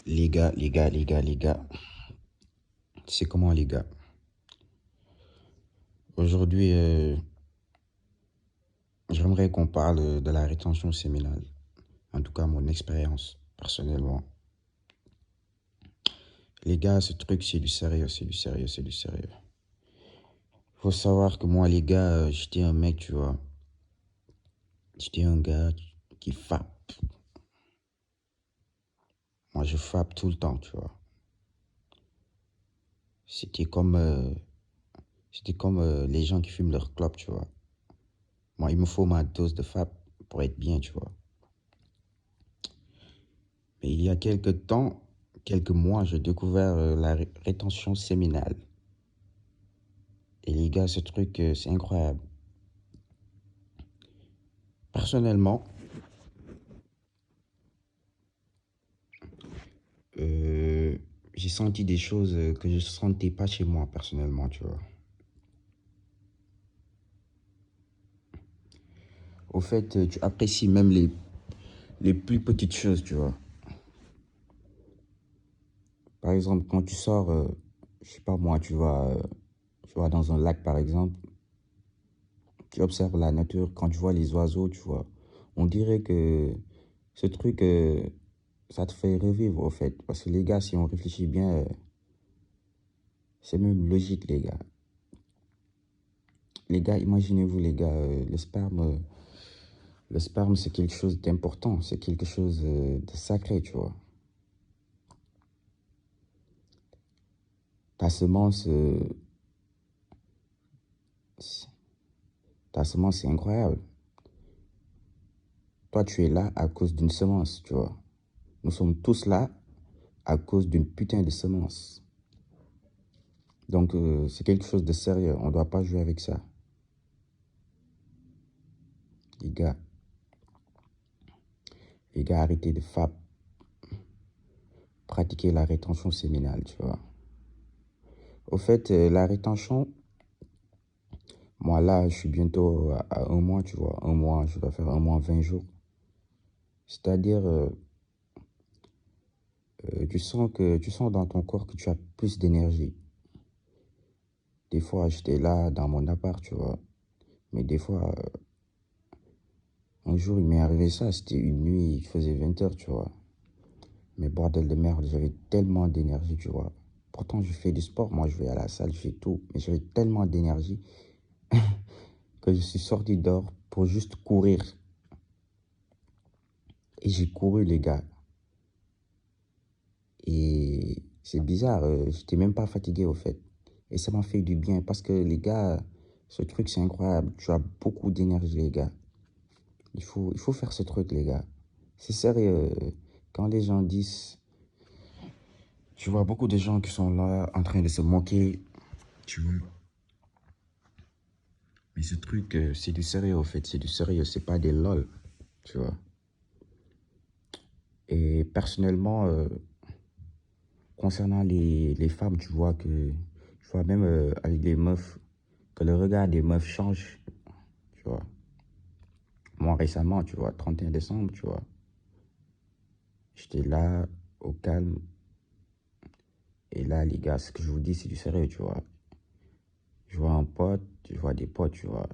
Les gars. C'est comment, les gars? Aujourd'hui, j'aimerais qu'on parle de la rétention séminale. En tout cas, mon expérience, personnellement. Les gars, ce truc, c'est du sérieux, c'est du sérieux, c'est du sérieux. Faut savoir que moi, les gars, j'étais un mec, tu vois. J'étais un gars qui fappe. Moi, je fappe tout le temps, tu vois. C'était comme, euh, c'était comme les gens qui fument leur clope, tu vois. Moi, il me faut ma dose de fappe pour être bien, tu vois. Mais il y a quelques temps, quelques mois, j'ai découvert la rétention séminale. Et les gars, ce truc, c'est incroyable. Personnellement, euh, j'ai senti des choses que je ne sentais pas chez moi, personnellement, tu vois. Au fait, tu apprécies même les plus petites choses, tu vois. Par exemple, quand tu sors, je sais pas moi, tu vas dans un lac, par exemple, tu observes la nature, quand tu vois les oiseaux, tu vois, on dirait que ce truc, ça te fait revivre, au fait. Parce que les gars, si on réfléchit bien, c'est même logique, les gars. Les gars, imaginez-vous, les gars, le sperme, c'est quelque chose d'important, c'est quelque chose de sacré, tu vois. Ta semence, c'est- ta semence, c'est incroyable. Toi, tu es là à cause d'une semence, tu vois. Nous sommes tous là à cause d'une putain de semence. Donc, c'est quelque chose de sérieux. On ne doit pas jouer avec ça. Les gars, les gars, arrêtez de pratiquer la rétention séminale, tu vois. Au fait, la rétention, moi là, je suis bientôt à un mois, tu vois. Un mois, je dois faire un mois, 20 jours. C'est-à-dire, tu sens dans ton corps que tu as plus d'énergie. Des fois, j'étais là dans mon appart, tu vois. Mais des fois, un jour, il m'est arrivé ça. C'était une nuit, il faisait 20 heures, tu vois. Mais bordel de merde, j'avais tellement d'énergie, tu vois. Pourtant, je fais du sport, moi, je vais à la salle, je fais tout. Mais j'avais tellement d'énergie que je suis sorti dehors pour juste courir. Et j'ai couru, les gars. Et c'est bizarre, j'étais même pas fatigué, au fait. Et ça m'a fait du bien parce que, les gars, ce truc, c'est incroyable. Tu as beaucoup d'énergie, les gars. Il faut faire ce truc, les gars. C'est sérieux. Quand les gens disent, tu vois beaucoup de gens qui sont là en train de se moquer, tu vois. Mais ce truc, c'est du sérieux, au fait. C'est du sérieux, c'est pas des lol, tu vois. Et personnellement, concernant les femmes, tu vois même avec les meufs, que le regard des meufs change, tu vois. Moi, récemment, tu vois, 31 décembre, tu vois, j'étais là, au calme. Et là, les gars, ce que je vous dis, c'est du sérieux, tu vois. Je vois un pote, je vois des potes, tu vois.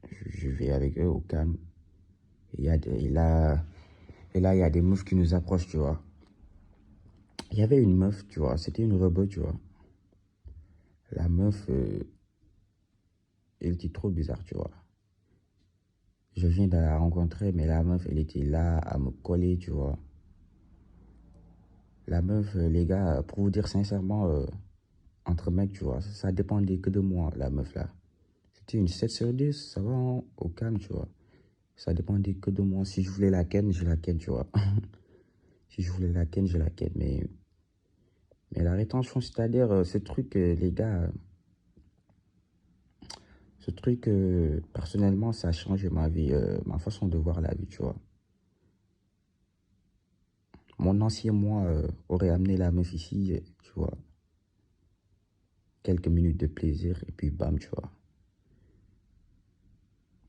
Je vais avec eux au calme. Et là, il y a des meufs qui nous approchent, tu vois. Il y avait une meuf, tu vois, c'était une rebeu, tu vois. La meuf, elle était trop bizarre, tu vois. Je viens de la rencontrer, mais la meuf, elle était là à me coller, tu vois. La meuf, les gars, pour vous dire sincèrement, entre mecs, tu vois, ça dépendait que de moi, la meuf là. C'était une 7 sur 10, ça va, hein, au calme, tu vois. Ça dépendait que de moi. Si je voulais la ken, je la ken, tu vois. Si je voulais la ken, je la ken. Mais la rétention, c'est-à-dire, ce truc, les gars, ce truc, personnellement, ça a changé ma vie, ma façon de voir la vie, tu vois. Mon ancien moi aurait amené la meuf ici, tu vois. Quelques minutes de plaisir, et puis bam, tu vois.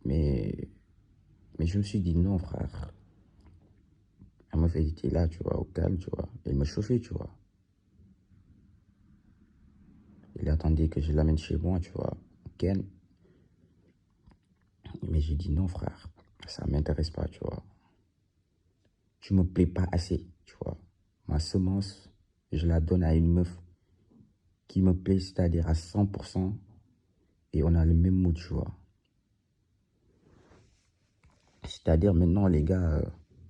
Mais, mais je me suis dit non, frère. La meuf, elle était là, tu vois, au calme, tu vois. Elle me chauffait, tu vois. Il attendait que je l'amène chez moi, tu vois. Ken. Mais j'ai dit non, frère. Ça m'intéresse pas, tu vois. Tu me plais pas assez, tu vois. Ma semence, je la donne à une meuf qui me plaît, c'est-à-dire à 100%. Et on a le même mood, tu vois. C'est-à-dire maintenant, les gars,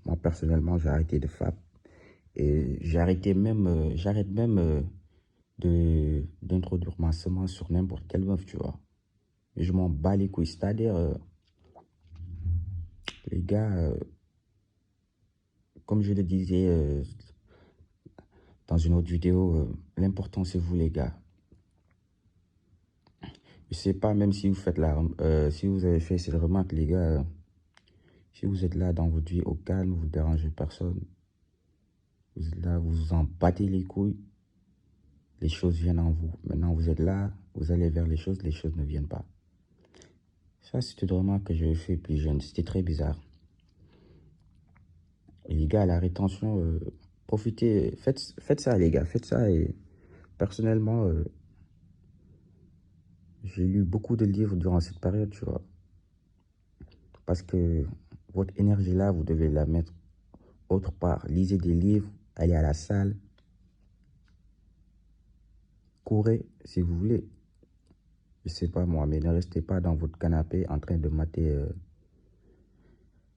moi personnellement, j'ai arrêté de fap. Et j'arrête même d'introduire ma semence sur n'importe quelle meuf, tu vois. Et je m'en bats les couilles. C'est-à-dire, les gars, comme je le disais dans une autre vidéo, l'important c'est vous, les gars. Je sais pas, même si vous faites si vous avez fait cette remarque, les gars, si vous êtes là dans votre vie au calme, vous ne dérangez personne, vous êtes là, vous vous en battez les couilles, les choses viennent en vous. Maintenant, vous êtes là, vous allez vers les choses ne viennent pas. Ça, c'est une remarque que j'avais fait plus jeune. C'était très bizarre. Et les gars, la rétention, profitez, faites ça, les gars, faites ça. Et personnellement, j'ai lu beaucoup de livres durant cette période, tu vois. Parce que votre énergie là, vous devez la mettre autre part. Lisez des livres, allez à la salle, courez si vous voulez. Je sais pas moi, mais ne restez pas dans votre canapé en train de mater,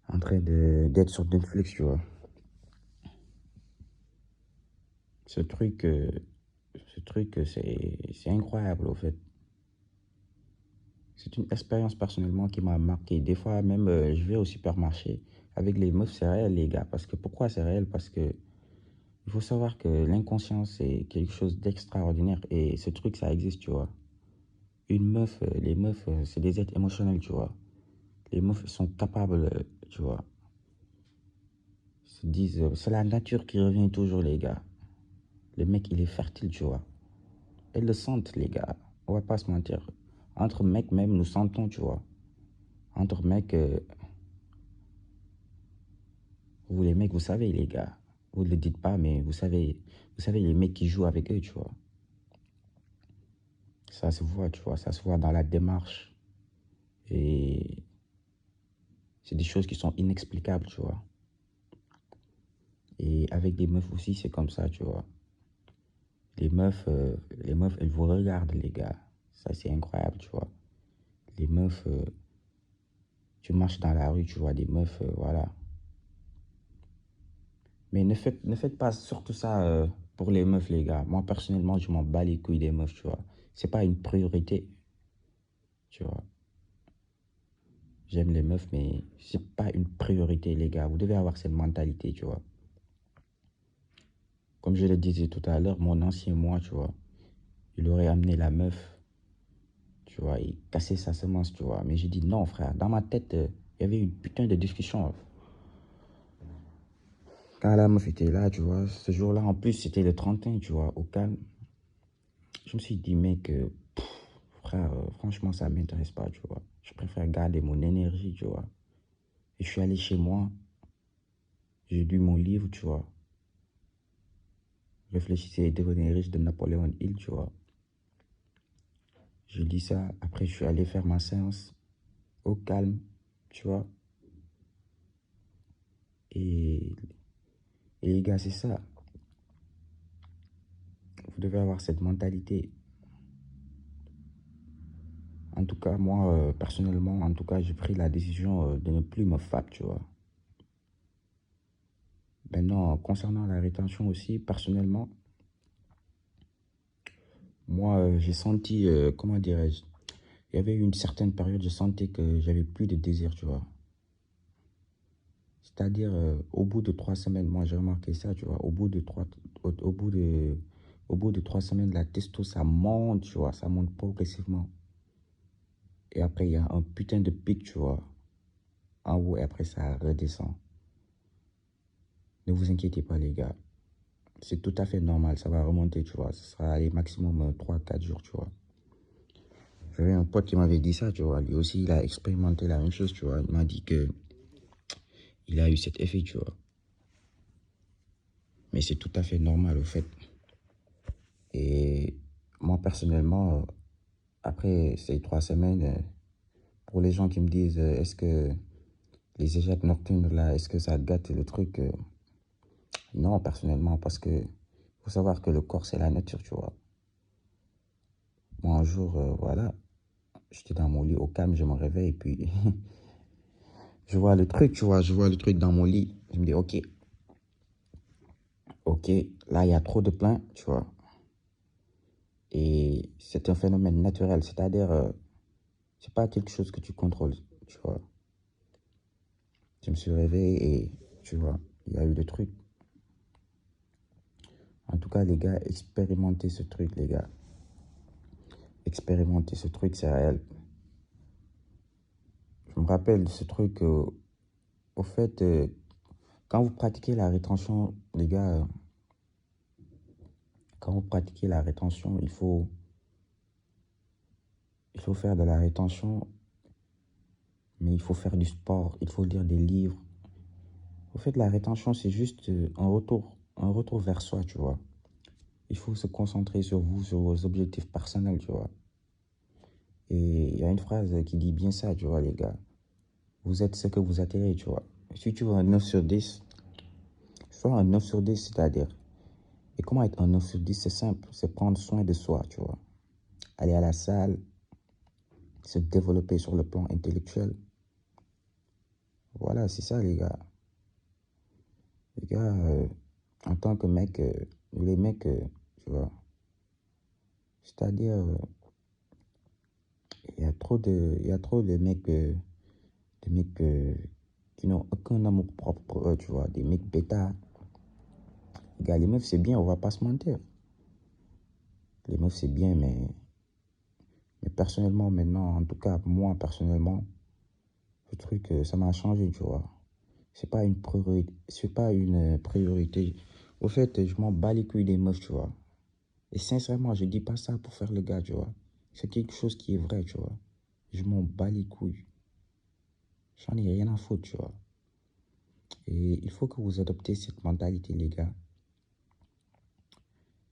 en train d'être sur Netflix, tu vois. Ce truc, c'est incroyable, au fait. C'est une expérience personnellement qui m'a marqué. Des fois, même, je vais au supermarché avec les meufs, c'est réel, les gars. Parce que, pourquoi c'est réel? Parce que il faut savoir que l'inconscient, c'est quelque chose d'extraordinaire. Et ce truc, ça existe, tu vois. Une meuf, les meufs, c'est des êtres émotionnels, tu vois. Les meufs sont capables, tu vois. Ils se disent, c'est la nature qui revient toujours, les gars. Le mec, il est fertile, tu vois. Elles le sentent, les gars. On va pas se mentir. Entre mecs, même, nous sentons, tu vois. Entre mecs, vous, les mecs, vous savez, les gars. Vous ne le dites pas, mais vous savez, les mecs qui jouent avec eux, tu vois. Ça se voit, tu vois. Ça se voit dans la démarche. Et c'est des choses qui sont inexplicables, tu vois. Et avec des meufs aussi, c'est comme ça, tu vois. Les meufs, elles vous regardent, les gars. Ça, c'est incroyable, tu vois. Les meufs, tu marches dans la rue, tu vois des meufs, voilà. Mais ne faites pas surtout ça pour les meufs, les gars. Moi, personnellement, je m'en bats les couilles des meufs, tu vois. C'est pas une priorité, tu vois. J'aime les meufs, mais c'est pas une priorité, les gars. Vous devez avoir cette mentalité, tu vois. Comme je le disais tout à l'heure, mon ancien moi, tu vois, il aurait amené la meuf, tu vois, et cassé sa semence, tu vois. Mais j'ai dit non, frère. Dans ma tête, il y avait une putain de discussion. Quand la meuf était là, tu vois, ce jour-là, en plus, c'était le 31, tu vois, au calme. Je me suis dit, mec, frère, franchement, ça ne m'intéresse pas, tu vois. Je préfère garder mon énergie, tu vois. Et je suis allé chez moi, j'ai lu mon livre, tu vois. Réfléchissez et devenez riche de Napoléon Hill, tu vois. Je lis ça, après je suis allé faire ma séance au calme, tu vois. Et, et les gars, c'est ça. Vous devez avoir cette mentalité. En tout cas, moi, personnellement, en tout cas, j'ai pris la décision de ne plus me fap, tu vois. Maintenant, concernant la rétention aussi, personnellement, moi, j'ai senti, comment dirais-je, il y avait une certaine période, je sentais que j'avais plus de désir, tu vois. C'est-à-dire, au bout de 3 semaines, moi, j'ai remarqué ça, tu vois, au bout de 3 semaines, la testo, ça monte, tu vois, ça monte progressivement. Et après, il y a un putain de pic, tu vois, en haut, et après, ça redescend. Ne vous inquiétez pas, les gars. C'est tout à fait normal, ça va remonter, tu vois. Ce sera les maximum 3 4 jours, tu vois. J'avais un pote qui m'avait dit ça, tu vois. Lui aussi, il a expérimenté la même chose, tu vois. Il m'a dit que il a eu cet effet, tu vois. Mais c'est tout à fait normal, au fait. Et moi, personnellement, après ces 3 semaines, pour les gens qui me disent, est-ce que les échecs nocturnes, là, est-ce que ça gâte le truc? Non, personnellement, parce que faut savoir que le corps, c'est la nature, tu vois. Moi, un jour, voilà, j'étais dans mon lit au calme, je me réveille, et puis je vois le truc, tu vois, je vois le truc dans mon lit. Je me dis, ok, là, il y a trop de plaintes, tu vois. Et c'est un phénomène naturel, c'est-à-dire, c'est pas quelque chose que tu contrôles, tu vois. Je me suis réveillé et, tu vois, il y a eu des trucs. En tout cas, les gars, expérimentez ce truc, les gars. Expérimentez ce truc, c'est réel. Je me rappelle de ce truc, au fait, quand vous pratiquez la rétention, les gars, quand vous pratiquez la rétention, il faut faire de la rétention, mais il faut faire du sport, il faut lire des livres. Au fait, la rétention, c'est juste un retour vers soi, tu vois. Il faut se concentrer sur vous, sur vos objectifs personnels, tu vois. Et il y a une phrase qui dit bien ça, tu vois, les gars. Vous êtes ce que vous attirez, tu vois. Si tu veux un 9 sur 10, sois un 9 sur 10, c'est-à-dire. Et comment être un 9 sur 10, c'est simple, c'est prendre soin de soi, tu vois. Aller à la salle, se développer sur le plan intellectuel. Voilà, c'est ça, les gars. Les gars, en tant que mec, les mecs, tu vois, c'est-à-dire, il y a trop de mecs, qui n'ont aucun amour propre pour eux, tu vois, des mecs bêta. Les gars, les meufs, c'est bien, on va pas se mentir. Les meufs, c'est bien, mais personnellement, maintenant, en tout cas, moi, personnellement, le truc, ça m'a changé, tu vois. C'est pas une priorité. Au fait, je m'en bats les couilles des meufs, tu vois. Et sincèrement, je dis pas ça pour faire le gars, tu vois. C'est quelque chose qui est vrai, tu vois. Je m'en bats les couilles. J'en ai rien à foutre, tu vois. Et il faut que vous adoptez cette mentalité, les gars.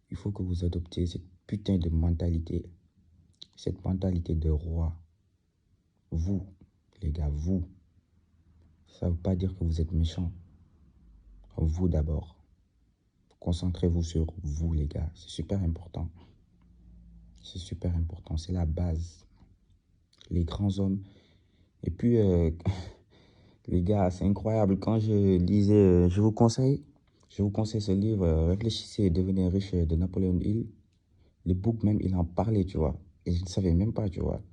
Il faut que vous adoptiez cette putain de mentalité. Cette mentalité de roi. Vous, les gars, vous. Ça ne veut pas dire que vous êtes méchant. Vous d'abord. Concentrez-vous sur vous, les gars. C'est super important. C'est super important. C'est la base. Les grands hommes. Et puis, les gars, c'est incroyable. Quand je lisais, je vous conseille ce livre, Réfléchissez et devenez riche de Napoléon Hill. Le book même, il en parlait, tu vois. Et je ne savais même pas, tu vois.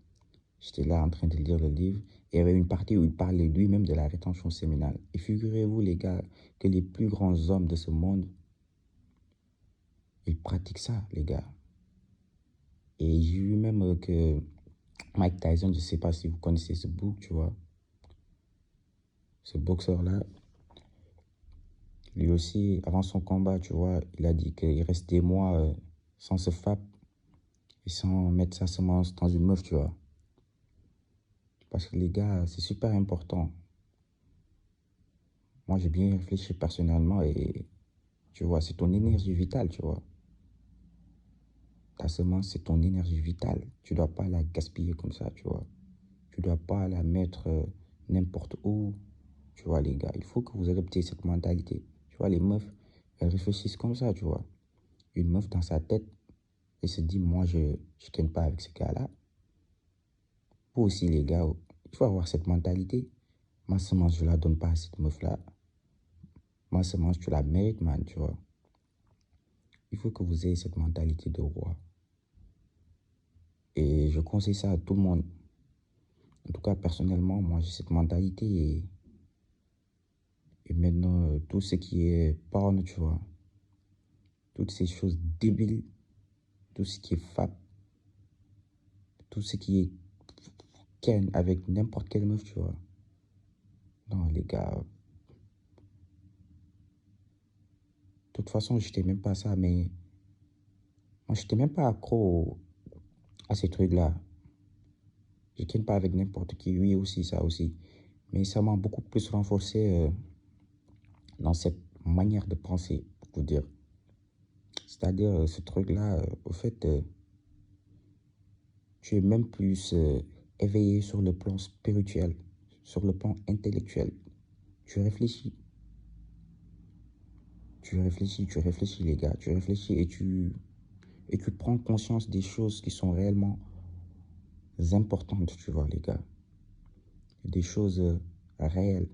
J'étais là en train de lire le livre. Et il y avait une partie où il parlait lui-même de la rétention séminale. Et figurez-vous, les gars, que les plus grands hommes de ce monde, ils pratiquent ça, les gars. Et j'ai vu même que Mike Tyson, je ne sais pas si vous connaissez ce book, tu vois. Ce boxeur-là, lui aussi, avant son combat, tu vois, il a dit qu'il reste des mois sans se FAP et sans mettre sa semence dans une meuf, tu vois. Parce que les gars, c'est super important. Moi, j'ai bien réfléchi personnellement et tu vois, c'est ton énergie vitale, tu vois. Ta semence, c'est ton énergie vitale. Tu ne dois pas la gaspiller comme ça, tu vois. Tu ne dois pas la mettre n'importe où. Tu vois, les gars, il faut que vous adoptiez cette mentalité. Tu vois, les meufs, elles réfléchissent comme ça, tu vois. Une meuf dans sa tête, elle se dit, moi, je ne ken pas avec ce gars-là. Vous aussi, les gars, il faut avoir cette mentalité. Ma semence, je ne la donne pas à cette meuf-là. Ma semence, tu la mérites, man, tu vois. Il faut que vous ayez cette mentalité de roi. Et je conseille ça à tout le monde. En tout cas, personnellement, moi, j'ai cette mentalité et maintenant, tout ce qui est porn, tu vois, toutes ces choses débiles, tout ce qui est fap, tout ce qui est ken avec n'importe quelle meuf, tu vois. Non, les gars, de toute façon, j'étais même pas ça, mais moi, j'étais même pas accro à ces trucs-là. Je ken pas avec n'importe qui, oui aussi, ça aussi. Mais ça m'a beaucoup plus renforcé dans cette manière de penser. Faut dire. C'est-à-dire, ce truc-là, au fait, tu es même plus éveillé sur le plan spirituel, sur le plan intellectuel. Tu réfléchis. Tu réfléchis, les gars. Tu réfléchis et tu prends conscience des choses qui sont réellement importantes, tu vois, les gars. Des choses réelles.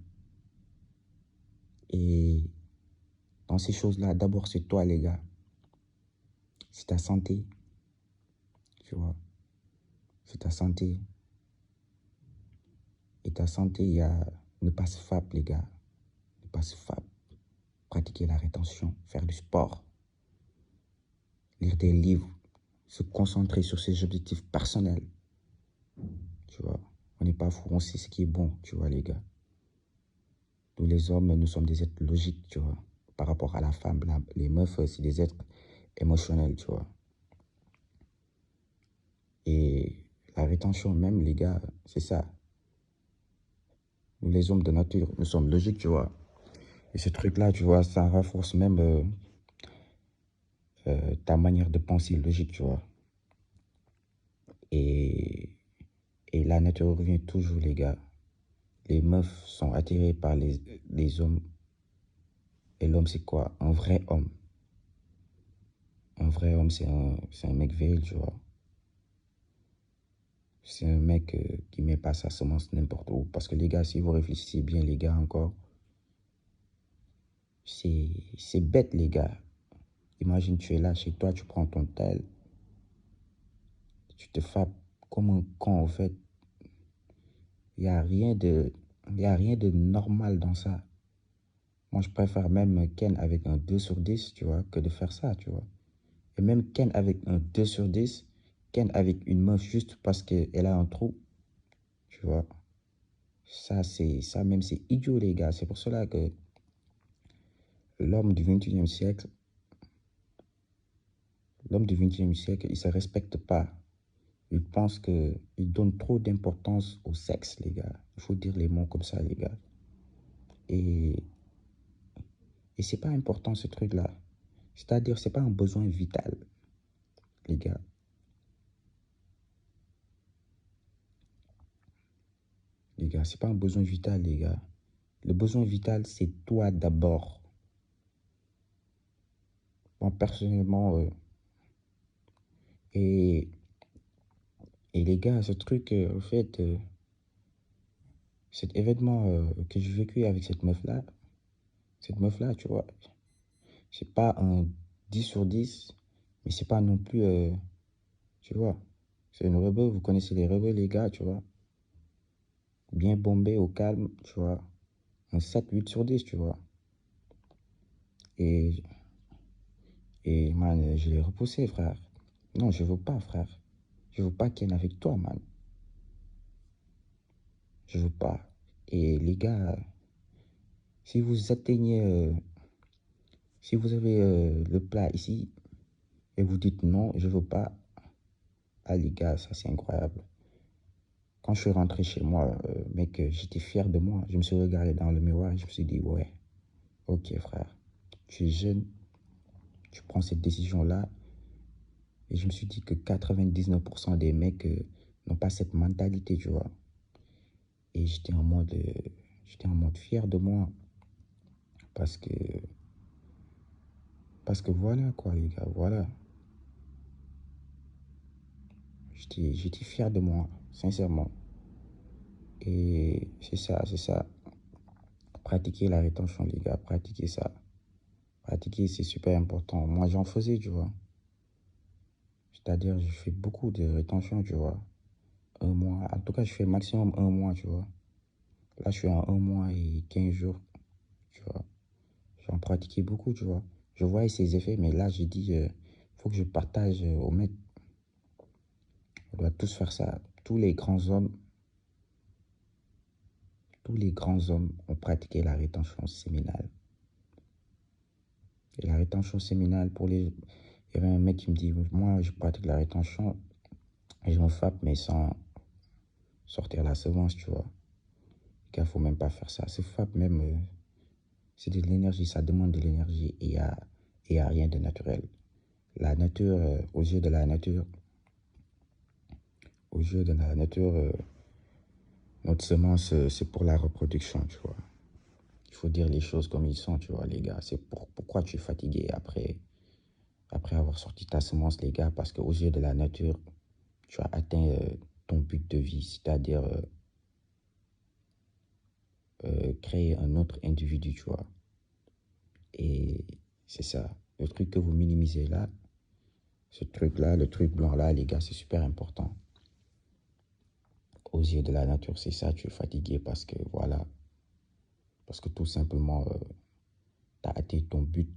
Et dans ces choses-là, d'abord, c'est toi, les gars. C'est ta santé, tu vois. C'est ta santé. Et ta santé, il y a ne pas se FAP, les gars. Ne pas se FAP. Pratiquer la rétention, faire du sport, lire des livres, se concentrer sur ses objectifs personnels. Tu vois, on n'est pas fou, on sait ce qui est bon, tu vois, les gars. Nous, les hommes, nous sommes des êtres logiques, tu vois. Par rapport à la femme, les meufs, c'est des êtres émotionnels, tu vois. Et la rétention même, les gars, c'est ça. Nous, les hommes de nature, nous sommes logiques, tu vois. Et ce truc-là, tu vois, ça renforce même ta manière de penser logique, tu vois. Et, et la nature revient toujours, les gars. Les meufs sont attirées par les hommes. Et l'homme, c'est quoi? Un vrai homme. Un vrai homme, c'est un mec viril, tu vois. C'est un mec qui met pas sa semence n'importe où. Parce que les gars, si vous réfléchissez bien, les gars, encore, c'est bête, les gars. Imagine, tu es là chez toi, tu prends ton tel, tu te frappes comme un con, en fait. Il n'y a rien de, il y a rien de normal dans ça. Moi, je préfère même Ken avec un 2 sur 10, tu vois, que de faire ça, tu vois. Et même Ken avec un 2 sur 10, Ken avec une meuf juste parce qu'elle a un trou, tu vois. Ça même, c'est idiot, les gars. C'est pour cela que l'homme du 21e siècle, l'homme du 21e siècle, il ne se respecte pas. Il pense qu'il donne trop d'importance au sexe, les gars. Il faut dire les mots comme ça, les gars. Et, et c'est pas important, ce truc-là. C'est-à-dire, c'est pas un besoin vital, les gars. Les gars, c'est pas un besoin vital, les gars. Le besoin vital, c'est toi d'abord. Moi, personnellement, et, et les gars, ce truc, en fait, cet événement que j'ai vécu avec cette meuf-là, tu vois, c'est pas un 10 sur 10, mais c'est pas non plus, tu vois, c'est une rebeu, vous connaissez les rebeux, les gars, tu vois, bien bombé, au calme, tu vois, un 7 8 sur 10, tu vois. Et, et man, je l'ai repoussé, frère. Non, je veux pas, frère. Je veux pas Ken avec toi, man. Je veux pas. Et les gars, si vous atteignez, si vous avez le plat ici et vous dites non, je veux pas, ah les gars, ça c'est incroyable. Quand je suis rentré chez moi, mec, j'étais fier de moi. Je me suis regardé dans le miroir et je me suis dit, ouais, ok frère, tu es jeune, tu prends cette décision-là. Et je me suis dit que 99% des mecs n'ont pas cette mentalité, tu vois. Et j'étais en mode fier de moi. Parce que, parce que voilà quoi, les gars, voilà. J'étais fier de moi, sincèrement. Et c'est ça, c'est ça. Pratiquer la rétention, les gars, pratiquer ça. Pratiquer, c'est super important. Moi, j'en faisais, tu vois. C'est-à-dire, je fais beaucoup de rétention, tu vois. Un mois. En tout cas, je fais maximum un mois, tu vois. Là, je suis à un mois et 15 jours, tu vois. J'en pratiquais beaucoup, tu vois. Je voyais ses effets, mais là, j'ai dit, faut que je partage aux mecs. On doit tous faire ça. Tous les grands hommes ont pratiqué la rétention séminale. Et la rétention séminale, il y avait un mec qui me dit, moi, je pratique la rétention et je me frappe, mais sans sortir la semence, tu vois. Il faut même pas faire ça. Se frappe même, c'est de l'énergie, ça demande de l'énergie. Et il n'y a rien de naturel. La nature, aux yeux de la nature, notre semence, c'est pour la reproduction, tu vois. Il faut dire les choses comme ils sont, tu vois, les gars. Pourquoi tu es fatigué après avoir sorti ta semence, les gars, parce qu'aux yeux de la nature, tu as atteint ton but de vie, c'est-à-dire créer un autre individu, tu vois. Et c'est ça. Le truc que vous minimisez là, ce truc-là, le truc blanc-là, les gars, c'est super important. Aux yeux de la nature, c'est ça, tu es fatigué parce que, voilà, parce que tout simplement, tu as atteint ton but.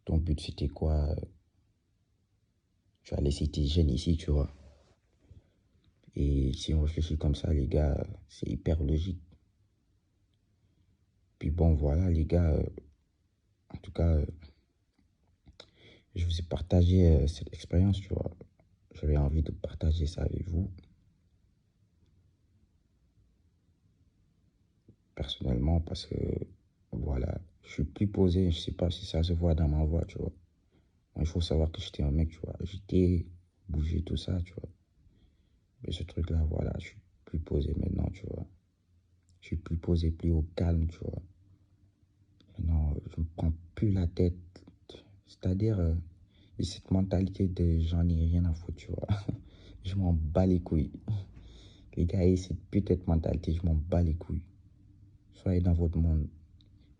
Ton but, c'était quoi? Tu as laissé tes gènes ici, tu vois. Et si on réfléchit comme ça, les gars, c'est hyper logique. Puis bon, voilà, les gars, en tout cas, je vous ai partagé cette expérience, tu vois. J'avais envie de partager ça avec vous, personnellement, parce que, voilà, je suis plus posé, je sais pas si ça se voit dans ma voix, tu vois. Moi, il faut savoir que j'étais un mec, tu vois. J'étais bougé, tout ça, tu vois. Mais ce truc-là, voilà, je suis plus posé maintenant, tu vois. Je suis plus posé, plus au calme, tu vois. Maintenant, je me prends plus la tête. C'est-à-dire, cette mentalité de j'en ai rien à foutre, tu vois. Je m'en bats les couilles. Les gars, et cette putain de mentalité, je m'en bats les couilles. Soyez dans votre monde.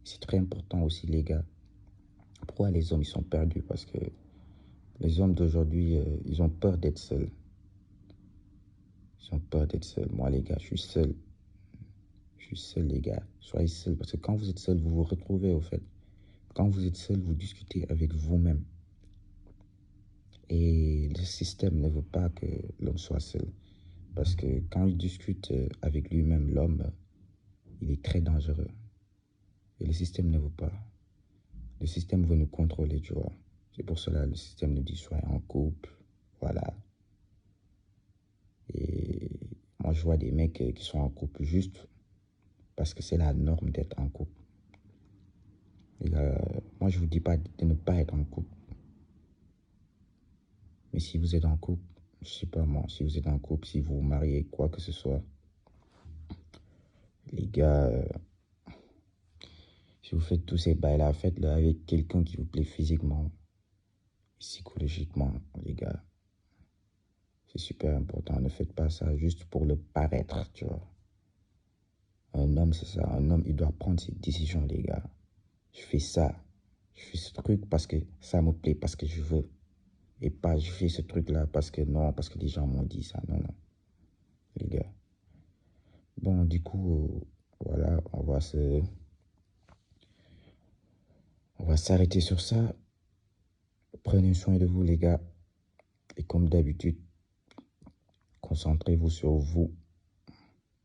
C'est très important aussi, les gars. Pourquoi les hommes, ils sont perdus? Parce que les hommes d'aujourd'hui, ils ont peur d'être seuls. Ils ont peur d'être seuls. Moi, les gars, je suis seul. Je suis seul, les gars. Soyez seuls. Parce que quand vous êtes seul, vous vous retrouvez, au fait. Quand vous êtes seul, vous discutez avec vous-même. Et le système ne veut pas que l'homme soit seul. Parce que quand il discute avec lui-même, l'homme, il est très dangereux. Et le système ne veut pas. Le système veut nous contrôler, tu vois. C'est pour cela que le système nous dit soyez en couple. Voilà. Et moi, je vois des mecs qui sont en couple juste parce que c'est la norme d'être en couple. Et moi, je vous dis pas de ne pas être en couple. Mais si vous êtes en couple, je sais pas moi, si vous êtes en couple, si vous vous mariez, quoi que ce soit, les gars, si vous faites tous ces bails-là, faites-le avec quelqu'un qui vous plaît physiquement, psychologiquement, les gars. C'est super important. Ne faites pas ça juste pour le paraître, tu vois. Un homme, c'est ça. Un homme, il doit prendre ses décisions, les gars. Je fais ça. Je fais ce truc parce que ça me plaît, parce que je veux. Et pas, je fais ce truc-là parce que non, parce que les gens m'ont dit ça. Non, non, les gars. Bon, du coup, voilà, on va s'arrêter sur ça. Prenez soin de vous, les gars. Et comme d'habitude, concentrez-vous sur vous.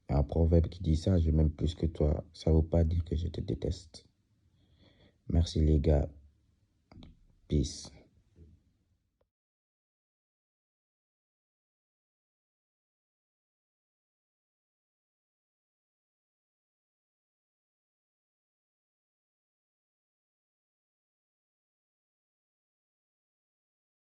Il y a un proverbe qui dit ça, je m'aime plus que toi. Ça ne veut pas dire que je te déteste. Merci, les gars. Peace.